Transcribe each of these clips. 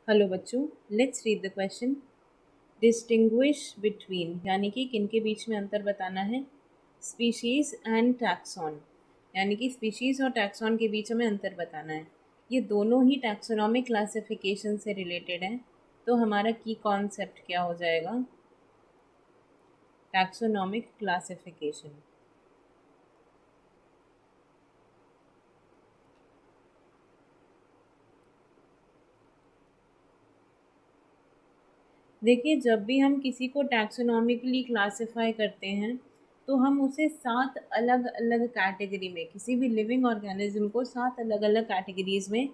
Hello बच्चों, let's read the question. Distinguish between यानी कि किन के बीच में अंतर बताना है। स्पीशीज एंड टैक्सॉन यानी कि स्पीशीज और टैक्सॉन के बीच में अंतर बताना है। ये दोनों ही टैक्सोनॉमिक क्लासिफिकेशन से रिलेटेड हैं। तो हमारा की कॉन्सेप्ट क्या हो जाएगा? Taxonomic classification. देखिए, जब भी हम किसी को टैक्सोनॉमिकली क्लासिफाई करते हैं तो हम उसे 7 अलग अलग कैटेगरी में, किसी भी लिविंग ऑर्गेनिज्म को 7 अलग अलग कैटेगरीज में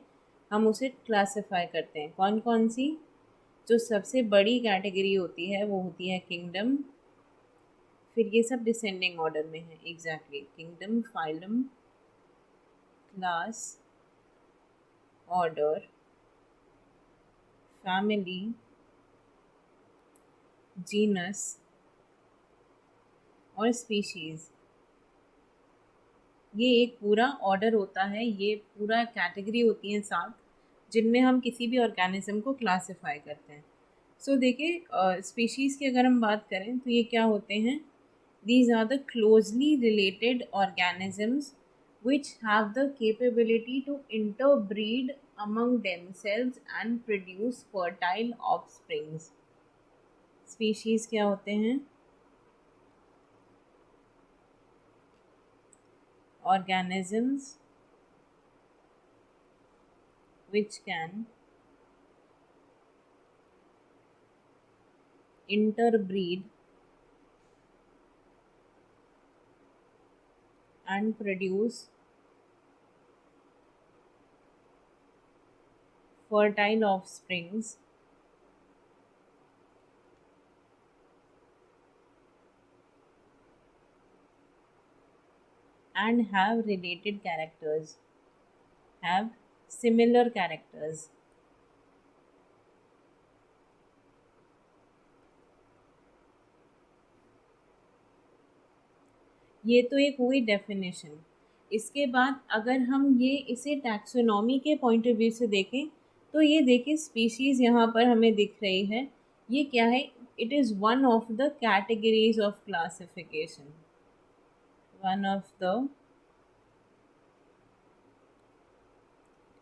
हम उसे क्लासिफाई करते हैं। कौन कौन सी? जो सबसे बड़ी कैटेगरी होती है वो होती है किंगडम। फिर ये सब डिसेंडिंग ऑर्डर में है। Exactly, kingdom, phylum, class, order, family, genus और स्पीशीज। ये एक पूरा ऑर्डर होता है, ये पूरा कैटेगरी होती है 7, जिनमें हम किसी भी ऑर्गेनिज्म को क्लासिफाई करते हैं। सो देखिए, स्पीशीज़ की अगर हम बात करें तो ये क्या होते हैं? These are the closely related organisms which have the capability to interbreed among themselves and produce fertile offsprings। Species क्या होते हैं? organisms which can interbreed and produce fertile offsprings and have related characters, have similar characters। ये तो एक हुई definition. इसके बाद अगर हम ये इसे टैक्सोनॉमी के पॉइंट ऑफ व्यू से देखें तो ये देखिए, स्पीशीज़ यहाँ पर हमें दिख रही है। ये क्या है? It is one of the categories of classification, one of the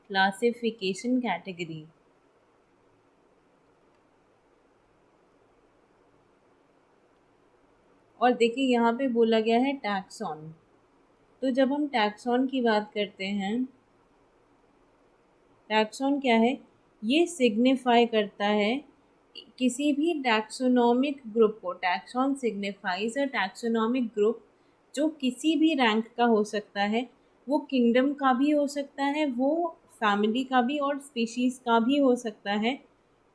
classification category. और देखिए यहाँ पे बोला गया है टैक्सॉन। तो जब हम टैक्सॉन की बात करते हैं, टैक्सॉन क्या है? ये सिग्निफाई करता है किसी भी टैक्सोनॉमिक ग्रुप को। टैक्सॉन सिग्निफाइज अ टैक्सोनॉमिक ग्रुप जो किसी भी रैंक का हो सकता है। वो किंगडम का भी हो सकता है, वो फैमिली का भी और स्पीशीज़ का भी हो सकता है।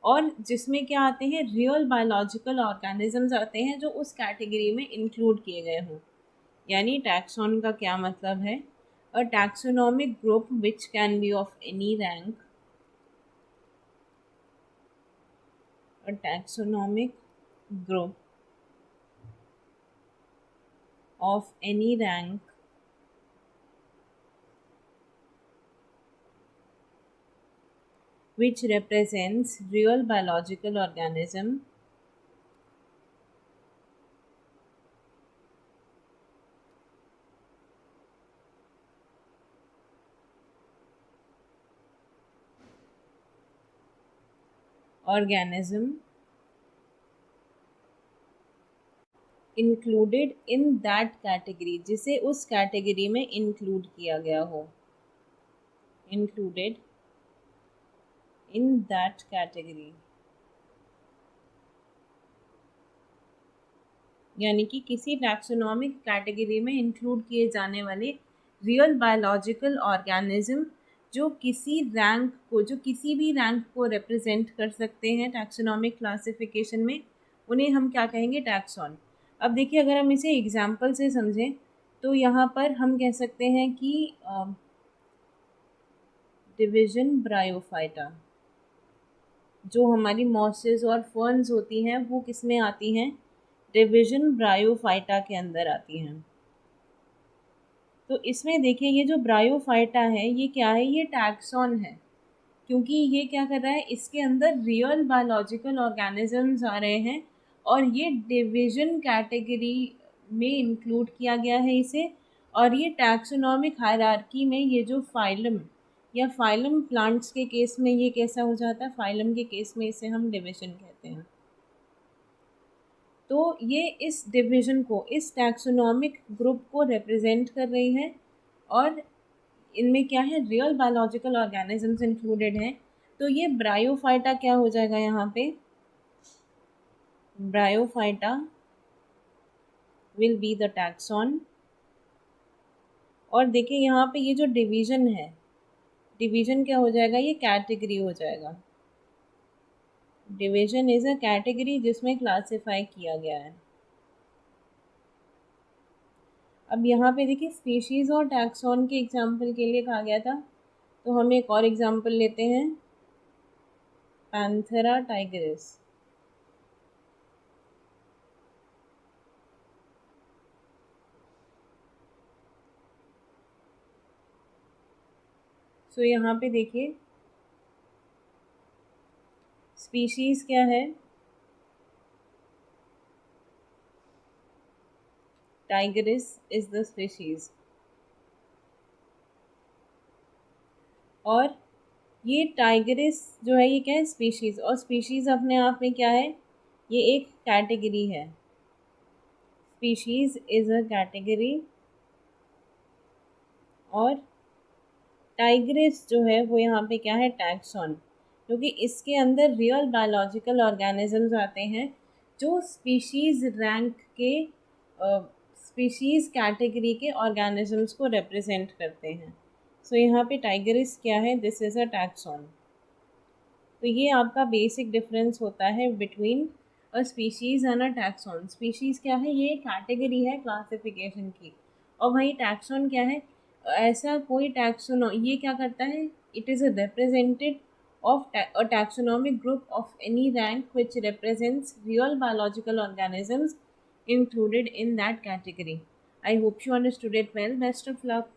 और जिसमें क्या आते हैं? रियल बायोलॉजिकल ऑर्गेनिजम्स आते हैं जो उस कैटेगरी में इंक्लूड किए गए हों। यानी टैक्सॉन का क्या मतलब है? A taxonomic group which can be of any rank, a taxonomic group of any rank which represents real biological organism organism included in that category, जिसे उस कैटेगरी में इंक्लूड किया गया हो, included in that category। यानी कि किसी taxonomic category में इंक्लूड किए जाने वाले रियल बायोलॉजिकल ऑर्गेनिज्म जो किसी रैंक को, जो किसी भी रैंक को रिप्रेजेंट कर सकते हैं टैक्सोनॉमिक क्लासिफिकेशन में, उन्हें हम क्या कहेंगे? टैक्सॉन। अब देखिए, अगर हम इसे एग्जाम्पल से समझें तो यहाँ पर हम कह सकते हैं कि डिवीजन ब्रायोफाइटा, जो हमारी मॉसेस और फर्न्स होती हैं, वो किस में आती हैं? डिवीजन ब्रायोफाइटा के अंदर आती हैं। तो इसमें देखिए, ये जो ब्रायोफाइटा है ये क्या है? ये टैक्सॉन है। क्योंकि ये क्या कर रहा है, इसके अंदर रियल बायोलॉजिकल ऑर्गेनिजम्स आ रहे हैं और ये डिवीजन कैटेगरी में इंक्लूड किया गया है इसे। और ये टैक्सोनॉमिक हायरार्की में ये जो फाइलम या फाइलम प्लांट्स के केस में ये कैसा हो जाता है, फाइलम के केस में इसे हम डिवीजन कहते हैं। तो ये इस डिवीजन को, इस टैक्सोनॉमिक ग्रुप को रिप्रेजेंट कर रही है और इनमें क्या है, रियल बायोलॉजिकल ऑर्गेनिजम्स इंक्लूडेड हैं। तो ये ब्रायोफाइटा क्या हो जाएगा यहाँ पे, bryophyta will be the taxon. और देखिए यहाँ पे ये जो डिवीजन है, डिवीजन क्या हो जाएगा, ये कैटेगरी हो जाएगा। डिवीजन इज अ कैटेगरी जिसमें क्लासिफाई किया गया है। अब यहाँ पे देखिए स्पीशीज़ और टैक्सॉन के एग्जाम्पल के लिए कहा गया था, तो हम एक और एग्जाम्पल लेते हैं, पैंथेरा टाइगरिस। सो यहाँ पे देखिए स्पीशीज़ क्या है, टाइगरिस इज द स्पीशीज़। और ये टाइगरिस जो है ये क्या है, स्पीशीज़। और स्पीशीज़ अपने आप में क्या है, ये एक कैटेगरी है। Species is a category. और टाइग्रिस जो है वो यहाँ पे क्या है, टैक्सॉन, क्योंकि इसके अंदर रियल बायोलॉजिकल ऑर्गेनिजम्स आते हैं जो स्पीशीज़ रैंक के, स्पीशीज़ कैटेगरी के ऑर्गेनिजम्स को रिप्रेजेंट करते हैं। सो यहाँ पे टाइग्रिस क्या है, दिस इज़ अ टैक्सॉन। तो ये आपका बेसिक डिफरेंस होता है between a species and a taxon. Species क्या है, ये कैटेगरी है क्लासिफिकेशन की, और वही टैक्सॉन क्या है, ऐसा कोई टैक्सोन, ये क्या करता है, it is a represented of a taxonomic group of any rank which represents real biological organisms included in that category. I hope you understood it well. Best of luck.